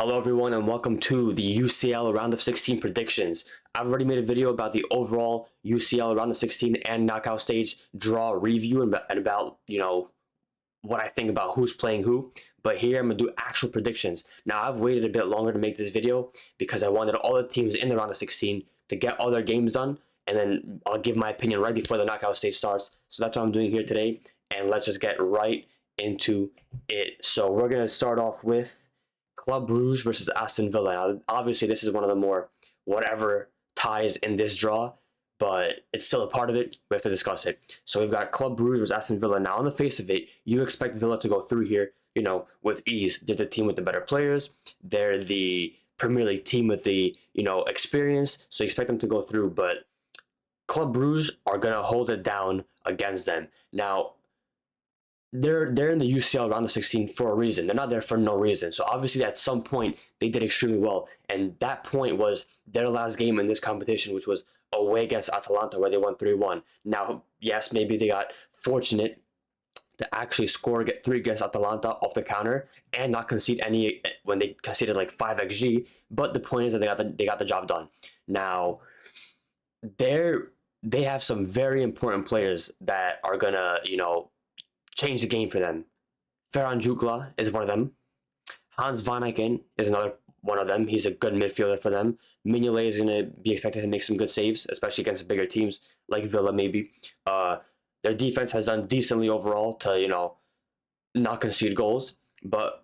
Hello everyone and welcome to the UCL round of 16 predictions. I've already made a video about the overall UCL round of 16 and knockout stage draw review and about, what I think about who's playing who. But here I'm going to do actual predictions. Now I've waited a bit longer to make this video because I wanted all the teams in the round of 16 to get all their games done, and then I'll give my opinion right before the knockout stage starts. So that's what I'm doing here today, and let's just get right into it. So we're going to start off with Club Brugge versus Aston Villa. Now, obviously, this is one of the more whatever ties in this draw, but it's still a part of it. We have to discuss it. So we've got Club Brugge versus Aston Villa. Now, on the face of it, you expect Villa to go through here, with ease. They're the team with the better players. They're the Premier League team with the, experience. So you expect them to go through, but Club Brugge are going to hold it down against them. Now, they're in the UCL round of 16 for a reason. They're not there for no reason. So obviously at some point they did extremely well, and that point was their last game in this competition, which was away against Atalanta, where they won 3-1. Now, yes, maybe they got fortunate to actually get 3 against Atalanta off the counter and not concede any when they conceded like 5 xg. But the point is that they got the job done. Now, they have some very important players that are gonna change the game for them. Ferran Jutgla is one of them. Hans van Eycken is another one of them. He's a good midfielder for them. Mignolet is going to be expected to make some good saves, especially against bigger teams like Villa maybe. Their defense has done decently overall to, not concede goals. But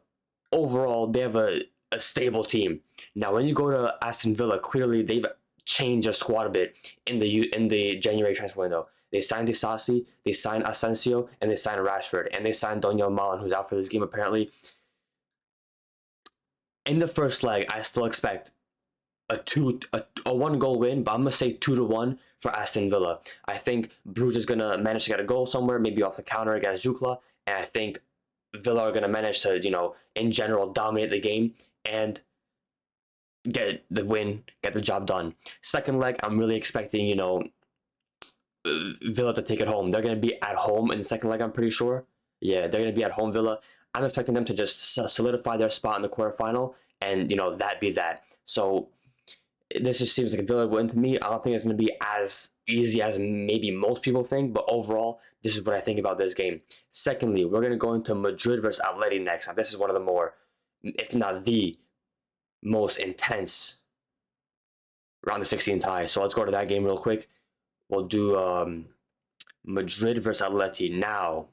overall, they have a stable team. Now, when you go to Aston Villa, clearly they've changed their squad a bit in the January transfer window. They signed Disasi, they signed Asensio, and they signed Rashford, and they signed Donyell Malen, who's out for this game apparently. In the first leg, I still expect a 1-goal win, but I'm gonna say 2-1 for Aston Villa. I think Bruges is gonna manage to get a goal somewhere, maybe off the counter against Jutgla, and I think Villa are gonna manage to, in general, dominate the game and get the win, get the job done. Second leg, I'm really expecting, Villa to take it home. They're going to be at home in the second leg, I'm pretty sure. Yeah, they're going to be at home, Villa. I'm expecting them to just solidify their spot in the quarterfinal and, that be that. So this just seems like a Villa win to me. I don't think it's going to be as easy as maybe most people think, but overall, this is what I think about this game. Secondly, we're going to go into Madrid versus Atleti next. Now, this is one of the more, if not the most intense round of 16 ties. So let's go to that game real quick. We'll do Madrid versus Atleti. Now,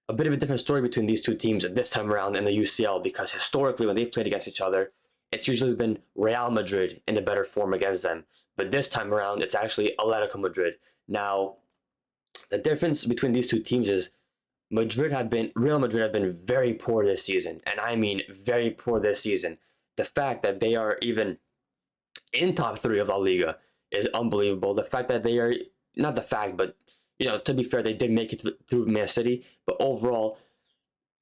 a bit of a different story between these two teams this time around in the UCL, because historically when they've played against each other, it's usually been Real Madrid in the better form against them. But this time around, it's actually Atletico Madrid. Now, the difference between these two teams is Real Madrid have been very poor this season, and I mean very poor this season. The fact that they are even in top 3 of La Liga is unbelievable. The fact that they are, not the fact, but, to be fair, they did make it through Man City, but overall,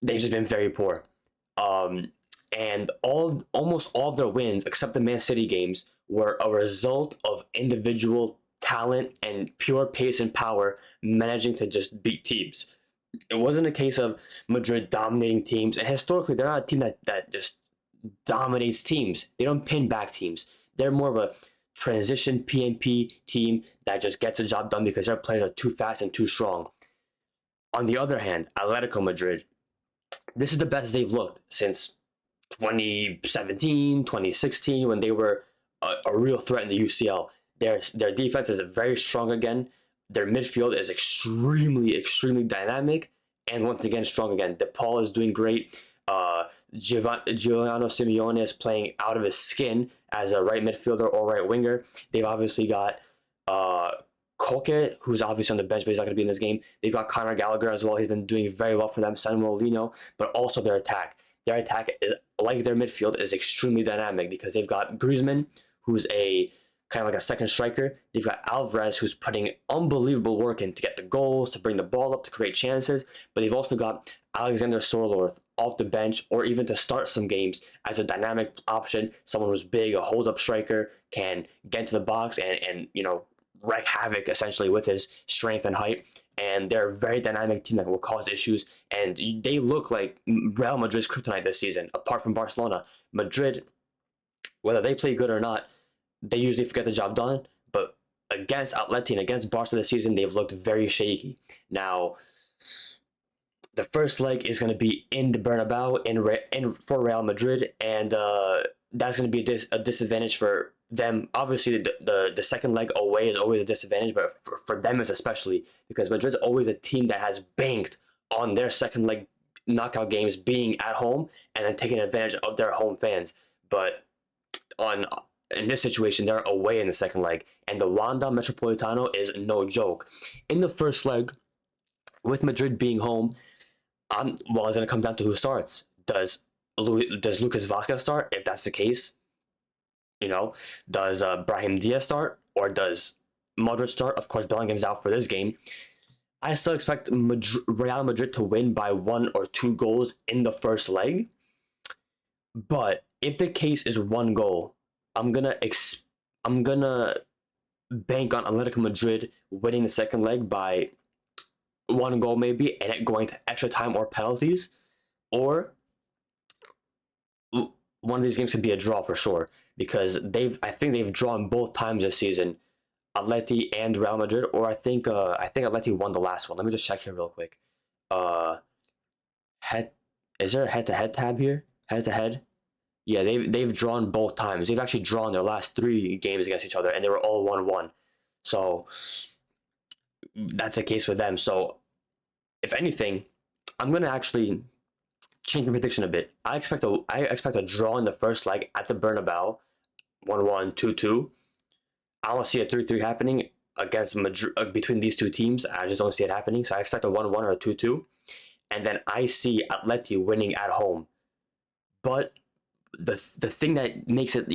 they've just been very poor. And almost all of their wins, except the Man City games, were a result of individual talent and pure pace and power managing to just beat teams. It wasn't a case of Madrid dominating teams, and historically, they're not a team that just dominates teams. They don't pin back teams. They're more of a transition PNP team that just gets the job done because their players are too fast and too strong. On the other hand, Atletico Madrid, this is the best they've looked since 2017, 2016, when they were a real threat in the UCL. Their defense is very strong again. Their midfield is extremely, extremely dynamic, and once again, strong again. De Paul is doing great. Giuliano Simeone is playing out of his skin as a right midfielder or right winger. They've obviously got Koke, who's obviously on the bench, but he's not going to be in this game. They've got Conor Gallagher as well. He's been doing very well for them. Samuel Lino, but also their attack. Their attack is, like their midfield, is extremely dynamic because they've got Griezmann, who's a kind of like a second striker. They've got Alvarez, who's putting unbelievable work in to get the goals, to bring the ball up, to create chances. But they've also got Alexander Sorloth off the bench, or even to start some games as a dynamic option. Someone who's big, a hold-up striker, can get into the box and wreak havoc essentially with his strength and height. And they're a very dynamic team that will cause issues. And they look like Real Madrid's kryptonite this season, apart from Barcelona. Madrid, whether they play good or not, they usually get the job done. But against Atleti and against Barca this season, they've looked very shaky. Now, the first leg is going to be in the Bernabeu for Real Madrid, and that's going to be a disadvantage for them. Obviously, the second leg away is always a disadvantage, but for them it's especially because Madrid's always a team that has banked on their second leg knockout games being at home and then taking advantage of their home fans. But in this situation, they're away in the second leg, and the Wanda Metropolitano is no joke. In the first leg, with Madrid being home, it's going to come down to who starts. Does Lucas Vazquez start? If that's the case, does Brahim Diaz start, or does Modric start? Of course, Bellingham's out for this game. I still expect Real Madrid to win by 1 or 2 goals in the first leg. But if the case is 1 goal, I'm gonna bank on Atletico Madrid winning the second leg by 1 goal maybe, and it going to extra time or penalties, or one of these games could be a draw for sure, because I think they've drawn both times this season, Atleti and Real Madrid, or I think Atleti won the last one. Let me just check here real quick. Is there a head-to-head tab here? Head-to-head? Yeah, they've drawn both times. They've actually drawn their last 3 games against each other, and they were all 1-1. So that's the case with them. So if anything, I'm gonna actually change my prediction a bit. I expect a draw in the first leg at the Bernabeu, 1-1, 2-2. I don't see a 3-3 happening against Madrid between these two teams. I just don't see it happening. So I expect a 1-1 or a 2-2, and then I see Atleti winning at home. But the thing that makes it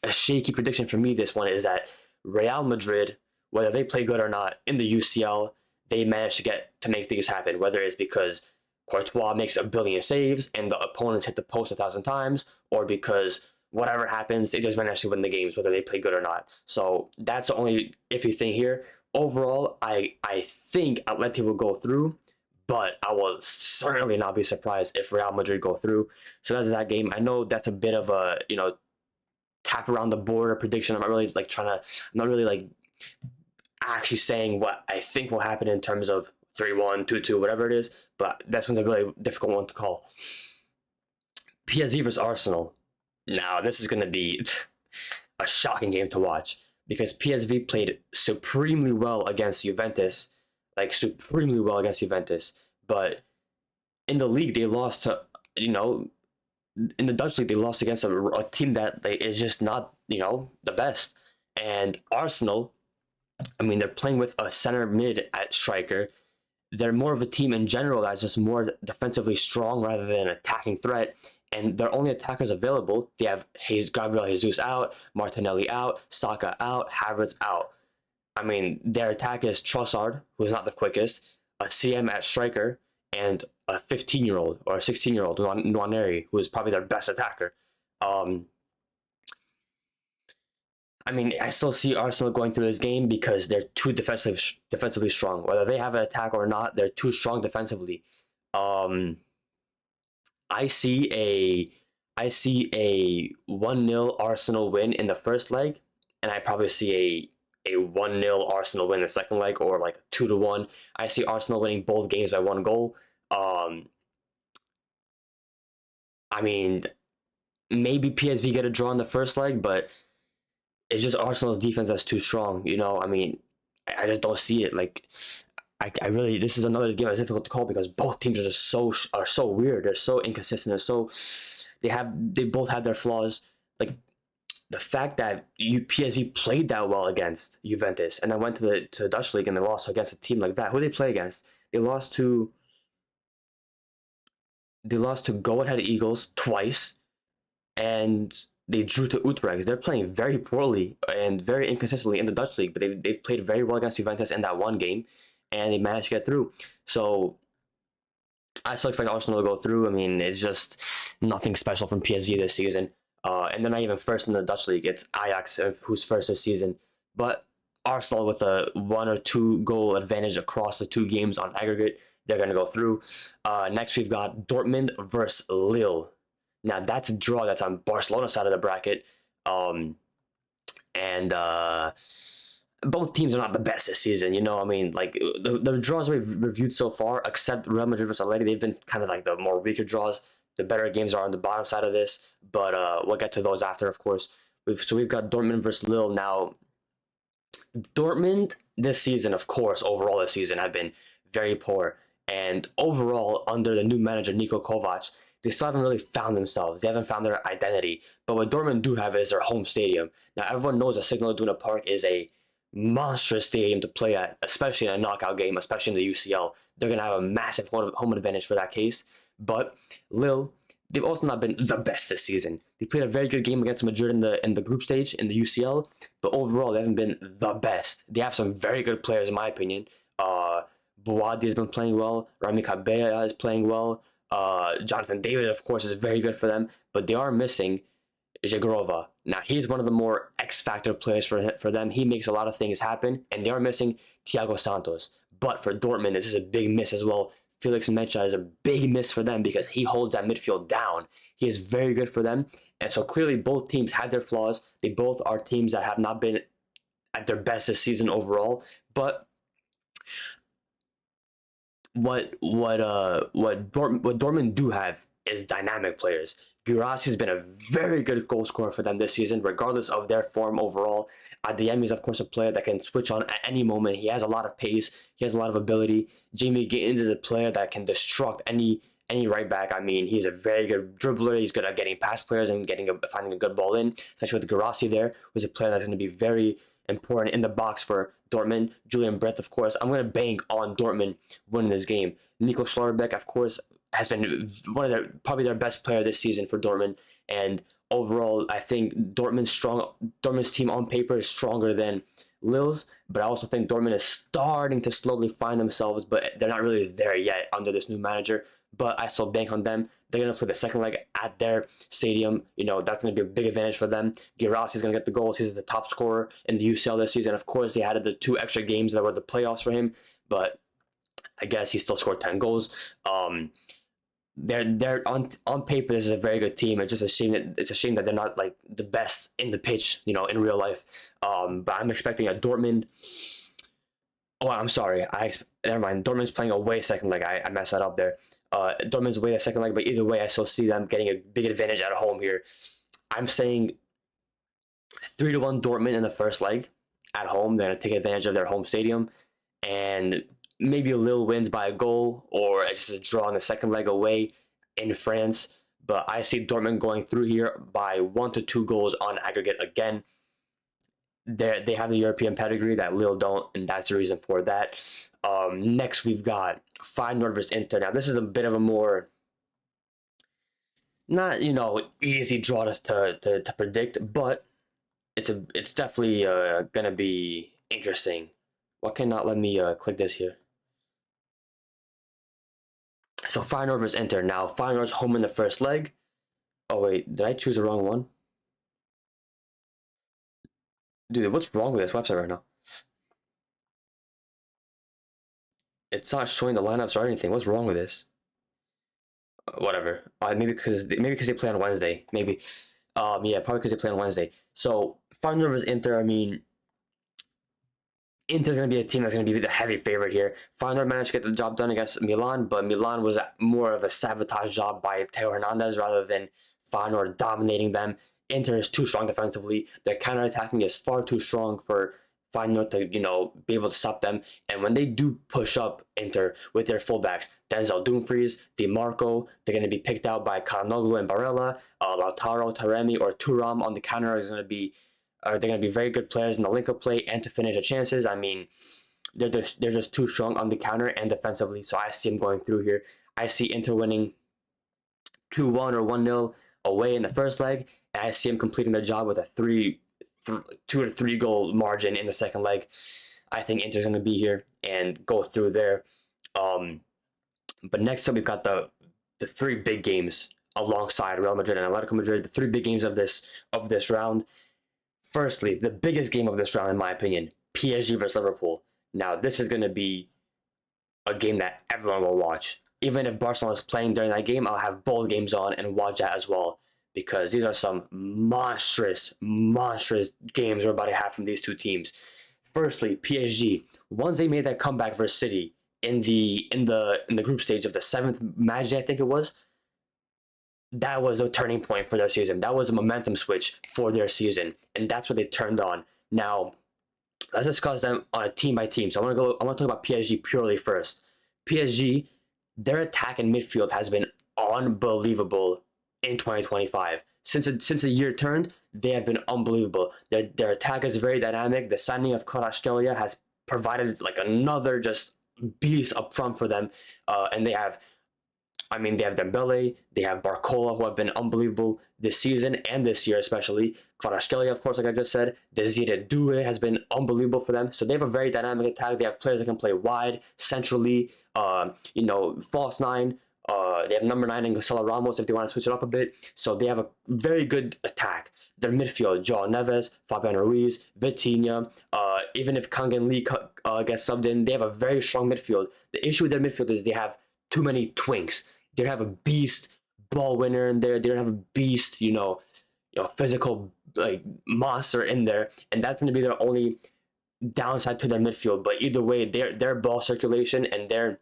a shaky prediction for me this one is that Real Madrid, whether they play good or not in the UCL, they manage to make things happen. Whether it's because Courtois makes a billion saves and the opponents hit the post 1,000 times, or because whatever happens, they just manage to win the games, whether they play good or not. So that's the only iffy thing here. Overall, I think Atleti will go through, but I will certainly not be surprised if Real Madrid go through. So that's that game. I know that's a bit of a tap around the border prediction. I'm not really actually saying what I think will happen in terms of 3-1, 2-2, whatever it is, but this one's a really difficult one to call. PSG versus Arsenal. Now, this is going to be a shocking game to watch, because PSV played supremely well against Juventus, but in the league, they lost to, in the Dutch league, they lost against a team that is just not, the best. And Arsenal, they're playing with a center mid at striker. They're more of a team in general that's just more defensively strong rather than an attacking threat. And their only attackers available, they have Gabriel Jesus out, Martinelli out, Saka out, Havertz out. Their attack is Trossard, who's not the quickest, a CM at striker, and a 15-year-old or a 16-year-old, Nwaneri, who is probably their best attacker. I still see Arsenal going through this game because they're too defensively strong. Whether they have an attack or not, they're too strong defensively. I see a 1-0 Arsenal win in the first leg, and I probably see a 1-0 Arsenal win in the second leg, or like 2-1. I see Arsenal winning both games by 1 goal. Maybe PSV get a draw in the first leg, but it's just Arsenal's defense that's too strong. I just don't see it. I really, this is another game that's difficult to call because both teams are just so weird. They're so inconsistent. They both have their flaws. Like the fact that PSV played that well against Juventus and then went to the Dutch league and they lost against a team like that. Who did they play against? They lost to Go Ahead Eagles twice, and they drew to Utrecht. They're playing very poorly and very inconsistently in the Dutch league, but they played very well against Juventus in that one game, and they managed to get through. So I still expect Arsenal to go through. It's just nothing special from PSG this season. And they're not even first in the Dutch league. It's Ajax who's first this season. But Arsenal with a 1 or 2 goal advantage across the 2 games on aggregate. They're going to go through. Next, we've got Dortmund versus Lille. Now, that's a draw that's on Barcelona's side of the bracket. And both teams are not the best this season. You know, I mean, like the draws we've reviewed so far, except Real Madrid versus Atleti, they've been kind of like the more weaker draws. The better games are on the bottom side of this, but we'll get to those after, of course. We've got Dortmund versus Lille now. Dortmund this season, of course, overall this season have been very poor, and overall under the new manager Niko Kovac, they still haven't really found themselves. They haven't found their identity. But what Dortmund do have is their home stadium. Now everyone knows that Signal Iduna Park is a monstrous stadium to play at, especially in a knockout game, especially in the UCL. They're going to have a massive home advantage for that case. But Lille, they've also not been the best this season. They played a very good game against Madrid in the group stage in the UCL, but overall they haven't been the best. They have some very good players in my opinion. Bouadi has been playing well. Rami Kabea is playing well. Jonathan David, of course, is very good for them, but they are missing Zhegrova. Now, he's one of the more X-factor players for them. He makes a lot of things happen, and they are missing Thiago Santos. But for Dortmund, this is a big miss as well. Felix Mencha is a big miss for them because he holds that midfield down. He is very good for them. And so clearly both teams have their flaws. They both are teams that have not been at their best this season overall. But what Dortmund do have is dynamic players. Guirassy has been a very good goal scorer for them this season, regardless of their form overall. Adeyemi is, of course, a player that can switch on at any moment. He has a lot of pace. He has a lot of ability. Jamie Gittins is a player that can destruct any right back. I mean, he's a very good dribbler. He's good at getting past players and finding a good ball in, especially with Guirassy there, who's a player that's going to be very important in the box for Dortmund. Julian Breath, of course. I'm going to bank on Dortmund winning this game. Nico Schlotterbeck, of course, has been probably their best player this season for Dortmund, and overall I think Dortmund's team on paper is stronger than Lille's, but I also think Dortmund is starting to slowly find themselves, but they're not really there yet under this new manager. But I still bank on them. They're going to play the second leg at their stadium. You know, that's going to be a big advantage for them. Guirassy is going to get the goals. He's the top scorer in the UCL this season. Of course, they added the 2 extra games that were the playoffs for him, but I guess he still scored 10 goals. They're on paper, this is a very good team. It's just a shame that they're not like the best in the pitch, you know, in real life. But I'm expecting a Dortmund. Oh, I'm sorry. Never mind. Dortmund's playing away second leg. I messed that up there. Dortmund's away the second leg, but either way, I still see them getting a big advantage at home here. I'm saying 3-1 Dortmund in the first leg at home. They're gonna take advantage of their home stadium, and maybe Lille wins by a goal, or it's just a draw in the second leg away in France. But I see Dortmund going through here by 1 to 2 goals on aggregate again. They have the European pedigree that Lille don't, and that's the reason for that. Next, we've got Feyenoord versus Inter. Now, this is a bit of a more, not, you know, easy draw to predict, but it's definitely going to be interesting. Why cannot let me click this here? So Feyenoord versus Inter. Now, Feyenoord's home in the first leg. Oh, wait, did I choose the wrong one? Dude, what's wrong with this website right now? It's not showing the lineups or anything. What's wrong with this? Whatever. Maybe because they play on Wednesday. Maybe. Yeah, probably because they play on Wednesday. So Feyenoord versus Inter. I mean, Inter's going to be a team that's going to be the heavy favorite here. Feyenoord managed to get the job done against Milan, but Milan was more of a sabotage job by Theo Hernandez rather than Feyenoord dominating them. Inter is too strong defensively. Their counterattacking is far too strong for Feyenoord to, you know, be able to stop them. And when they do push up Inter with their fullbacks, Denzel Dumfries, DiMarco, they're going to be picked out by Calhanoglu and Barella. Lautaro, Taremi, or Thuram on the counter is going to be they're going to be very good players in the link-up play and to finish the chances. I mean, they're just too strong on the counter and defensively. So I see them going through here. I see Inter winning 2-1 or 1-0 away in the first leg, and I see them completing the job with a 2 to 3 goal margin in the second leg. I think Inter's going to be here and go through there. But next up, we've got the 3 big games alongside Real Madrid and Atletico Madrid. The 3 big games of this round. Firstly, the biggest game of this round, in my opinion, PSG versus Liverpool. Now, this is going to be a game that everyone will watch. Even if Barcelona is playing during that game, I'll have both games on and watch that as well, because these are some monstrous, monstrous games we're about to have from these two teams. Firstly, PSG. Once they made that comeback versus City in the group stage of the seventh match, I think it was, that was a turning point for their season. That was a momentum switch for their season, and that's what they turned on. Now, let's discuss them on a team by team. So I want to talk about PSG purely first. PSG, their attack and midfield has been unbelievable in 2025. Since the year turned, they have been unbelievable. Their attack is very dynamic. The signing of Kvaratskhelia has provided like another just beast up front for them. And they have Dembele, they have Barcola, who have been unbelievable this season and this year especially. Kvaratskhelia, of course, like I just said. Desire Doué has been unbelievable for them. So they have a very dynamic attack. They have players that can play wide, centrally, false nine. They have number 9 in Gonzalo Ramos if they want to switch it up a bit. So they have a very good attack. Their midfield, João Neves, Fabian Ruiz, Vitinha, even if Kangan Lee gets subbed in, they have a very strong midfield. The issue with their midfield is they have too many twinks. They don't have a beast ball winner in there. They don't have a beast, physical like monster in there, and that's going to be their only downside to their midfield. But either way, their ball circulation and their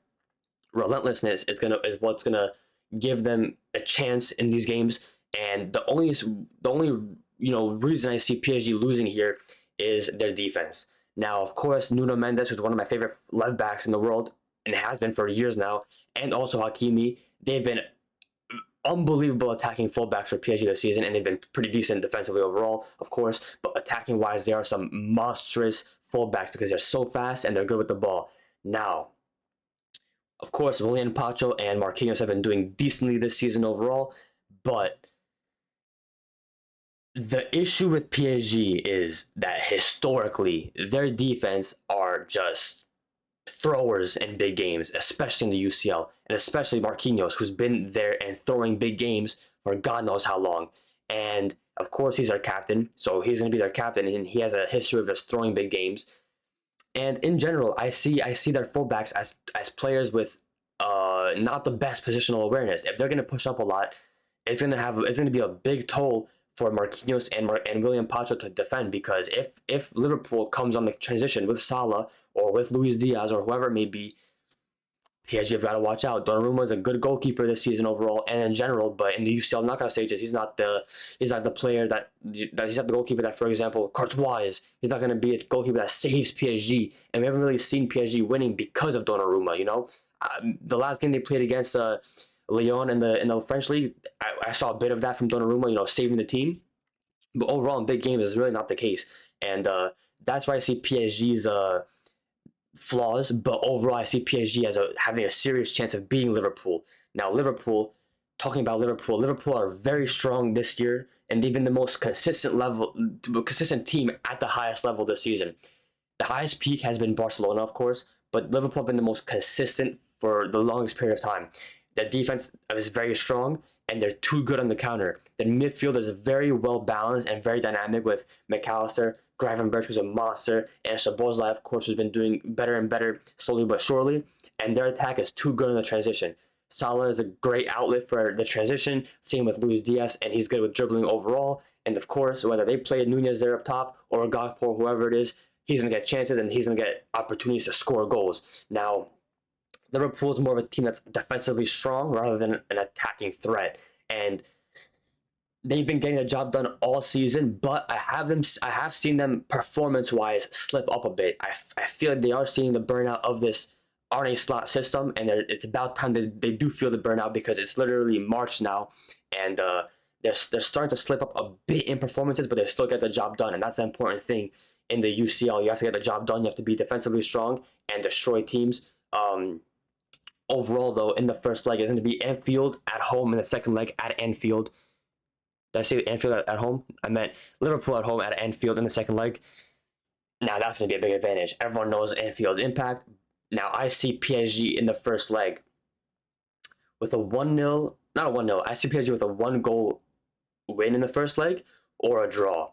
relentlessness is what's gonna give them a chance in these games. And the only reason I see PSG losing here is their defense. Now, of course, Nuno Mendes is one of my favorite left backs in the world and has been for years now, and also Hakimi. They've been unbelievable attacking fullbacks for PSG this season, and they've been pretty decent defensively overall, of course. But attacking wise, they are some monstrous fullbacks because they're so fast and they're good with the ball. Now, of course, Willian Pacho and Marquinhos have been doing decently this season overall, but the issue with PSG is that historically, their defense are just throwers in big games, especially in the UCL, and especially Marquinhos, who's been there and throwing big games for God knows how long. And of course, he's our captain, so he's going to be their captain, and he has a history of just throwing big games. And in general, I see their fullbacks as players with not the best positional awareness. If they're going to push up a lot, it's going to be a big toll for Marquinhos and William Pacho to defend, because if Liverpool comes on the transition with Salah or with Luis Diaz or whoever it may be, PSG have got to watch out. Donnarumma is a good goalkeeper this season overall and in general, but in the UCL knockout stages, he's not the player that he's not the goalkeeper that, for example, Courtois is. He's not going to be a goalkeeper that saves PSG, and we haven't really seen PSG winning because of Donnarumma. The last game they played against Lyon in the French league, I saw a bit of that from Donnarumma, saving the team. But overall, in big games, is really not the case, and that's why I see PSG's flaws. But overall, I see PSG as having a serious chance of beating Liverpool. Now, talking about Liverpool are very strong this year, and they've been the most consistent team at the highest level this season. The highest peak has been Barcelona, of course, but Liverpool have been the most consistent for the longest period of time. Their defense is very strong, and they're too good on the counter. The midfield is very well balanced and very dynamic with McAllister, Gravenberch, who's a monster, and Szoboszlai, of course, who's been doing better and better slowly but surely. And their attack is too good in the transition. Salah is a great outlet for the transition, same with Luis Diaz, and he's good with dribbling overall. And of course, whether they play Nunez there up top or Gakpo, whoever it is, he's going to get chances and he's going to get opportunities to score goals. Now, Liverpool is more of a team that's defensively strong rather than an attacking threat. And they've been getting the job done all season, but I have seen them performance-wise slip up a bit. I feel like they are seeing the burnout of this Arne Slot system, and it's about time that they do feel the burnout, because it's literally March now, and they're starting to slip up a bit in performances, but they still get the job done, and that's the important thing in the UCL. You have to get the job done. You have to be defensively strong and destroy teams. Overall, though, in the first leg, it's going to be Anfield at home, and the second leg at Anfield. Did I say Anfield at home? I meant Liverpool at home at Anfield in the second leg. Now, that's going to be a big advantage. Everyone knows Anfield's impact. Now, I see PSG in the first leg with a 1-0, not a 1-0, I see PSG with a 1-goal win in the first leg or a draw.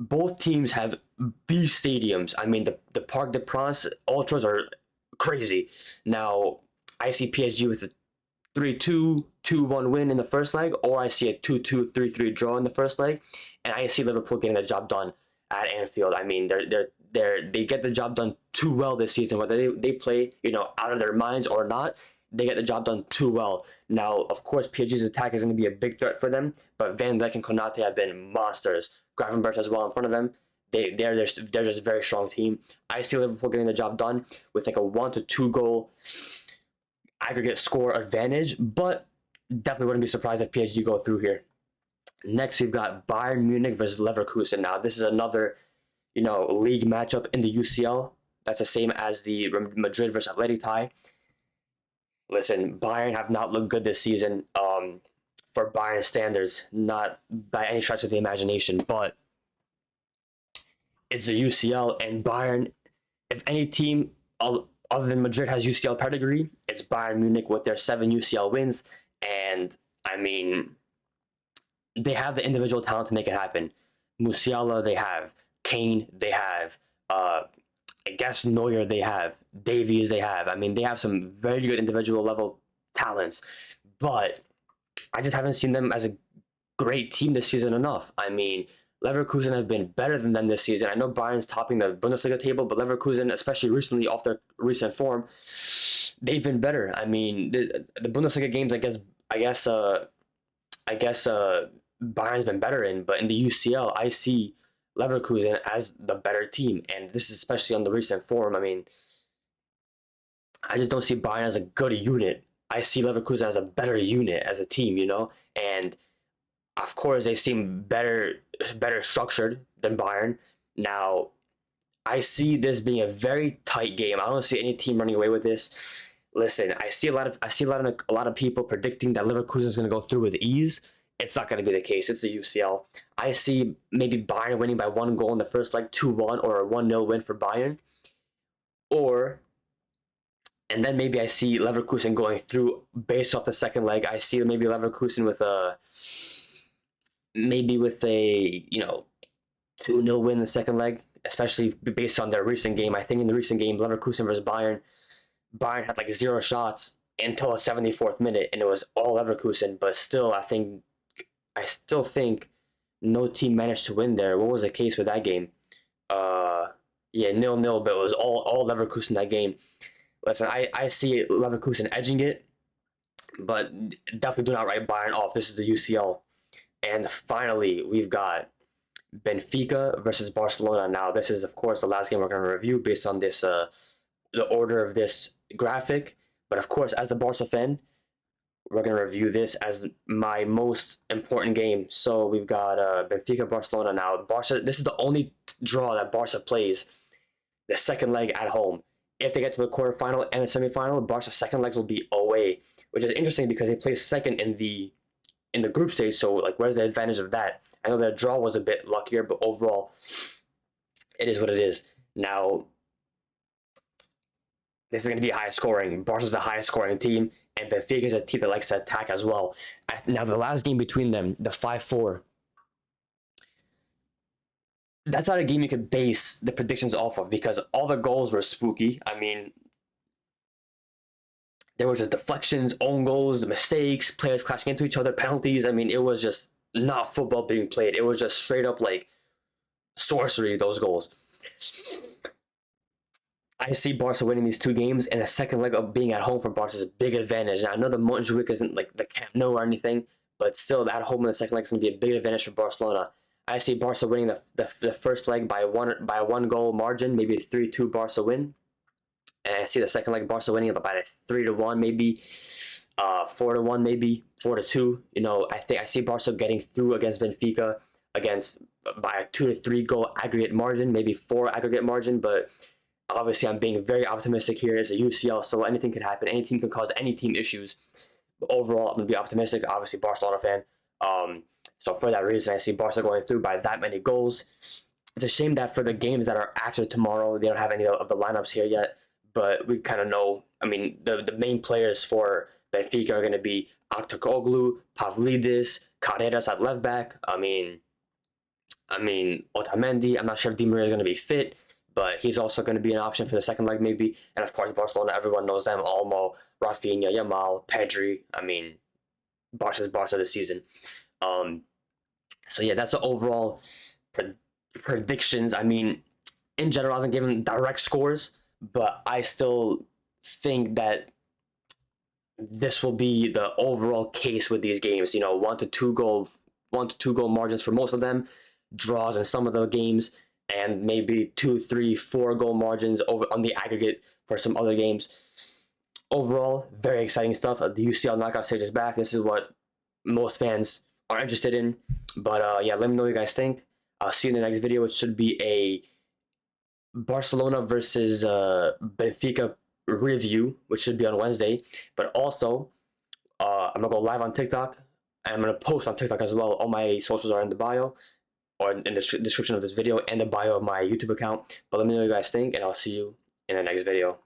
both teams have beast stadiums. I mean, the Parc des Princes ultras are crazy. Now, I see PSG with a 3-2, 2-1 win in the first leg, or I see a 2-2, 3-3 draw in the first leg, and I see Liverpool getting the job done at Anfield. I mean, they get the job done too well this season, whether they play out of their minds or not. They get the job done too well. Now, of course, PSG's attack is going to be a big threat for them, but Van Dijk and Konate have been monsters. Gravenberch as well in front of them. They're just a very strong team. I see Liverpool getting the job done with like a 1-2 goal aggregate score advantage, but definitely wouldn't be surprised if PSG go through here. Next, we've got Bayern Munich versus Leverkusen. Now, this is another league matchup in the UCL. That's the same as the Madrid versus Atleti tie. Listen, Bayern have not looked good this season. For Bayern standards, not by any stretch of the imagination, but it's the UCL, and Bayern, if any team other than Madrid has UCL pedigree, it's Bayern Munich with their 7 UCL wins, and I mean, they have the individual talent to make it happen. Musiala, they have Kane, they have I guess Neuer, they have Davies, they have. I mean, they have some very good individual level talents, but I just haven't seen them as a great team this season enough. I mean, Leverkusen have been better than them this season. I know Bayern's topping the Bundesliga table, but Leverkusen, especially recently off their recent form, they've been better. I mean, the Bundesliga games, I guess Bayern's been better in, but in the UCL, I see Leverkusen as the better team, and this is especially on the recent form. I mean, I just don't see Bayern as a good unit. I see Leverkusen as a better unit as a team, and of course they seem better structured than Bayern. Now, I see this being a very tight game. I don't see any team running away with this. Listen, I see a lot of people predicting that Leverkusen is going to go through with ease. It's not going to be the case. It's the UCL. I see maybe Bayern winning by 1 goal in the first leg, 2-1, or a 1-0 win for Bayern. And then maybe I see Leverkusen going through based off the second leg. I see maybe Leverkusen with a 2-0 win in the second leg, especially based on their recent game. I think in the recent game, Leverkusen versus Bayern had like 0 shots until the 74th minute, and it was all Leverkusen. But still, I still think no team managed to win there. What was the case with that game? 0-0, but it was all Leverkusen that game. Listen, I see Leverkusen edging it, but definitely do not write Bayern off. This is the UCL. And finally, we've got Benfica versus Barcelona. Now, this is, of course, the last game we're going to review based on this the order of this graphic. But, of course, as a Barca fan, we're going to review this as my most important game. So we've got Benfica Barcelona now. Barca. This is the only draw that Barca plays, the second leg at home. If they get to the quarterfinal and the semifinal, Barca's second legs will be away, which is interesting because they placed second in the group stage. So, like, where's the advantage of that? I know their draw was a bit luckier, but overall, it is what it is. Now, this is going to be high scoring. Barca's the highest scoring team, and Benfica is a team that likes to attack as well. Now, the last game between them, the 5-4, that's not a game you could base the predictions off of because all the goals were spooky. I mean, there was just deflections, own goals, the mistakes, players clashing into each other, penalties. I mean, it was just not football being played. It was just straight up like sorcery, those goals. I see Barca winning these 2 games, and the second leg of being at home for Barca is a big advantage. Now, I know the Montjuic isn't like the Camp Nou or anything, but still, at home in the second leg is going to be a big advantage for Barcelona. I see Barca winning the first leg by a 1 goal margin, maybe a 3-2 Barca win. And I see the second leg Barca winning by a 3-1, maybe 4-1, maybe 4-2. I see Barca getting through against Benfica by a 2-3 goal aggregate margin, maybe 4 aggregate margin. But obviously, I'm being very optimistic here. It's a UCL, so anything could happen. Any team can cause any team issues. But overall, I'm gonna be optimistic. Obviously, Barcelona fan. So for that reason, I see Barca going through by that many goals. It's a shame that for the games that are after tomorrow, they don't have any of the lineups here yet. But we kind of know. I mean, the main players for Benfica are going to be Aktürkoğlu, Pavlidis, Carreras at left back. I mean, I mean, Otamendi, I'm not sure if Di Maria is going to be fit, but he's also going to be an option for the second leg maybe. And of course, Barcelona, everyone knows them: Olmo, Rafinha, Yamal, Pedri. I mean, Barca's Barca this season. Um, so yeah, that's the overall predictions. I mean, in general, I haven't given direct scores, but I still think that this will be the overall case with these games. 1 to 2 goal margins for most of them, draws in some of the games, and maybe 2, 3, 4 goal margins over on the aggregate for some other games. Overall, very exciting stuff. The UCL knockout stage is back. This is what most fans are interested in. But yeah, let me know what you guys think. I'll see you in the next video, which should be a Barcelona versus Benfica review, which should be on Wednesday. But also, I'm gonna go live on TikTok, and I'm gonna post on TikTok as well. All my socials are in the bio or in the description of this video and the bio of my YouTube account. But let me know what you guys think, and I'll see you in the next video.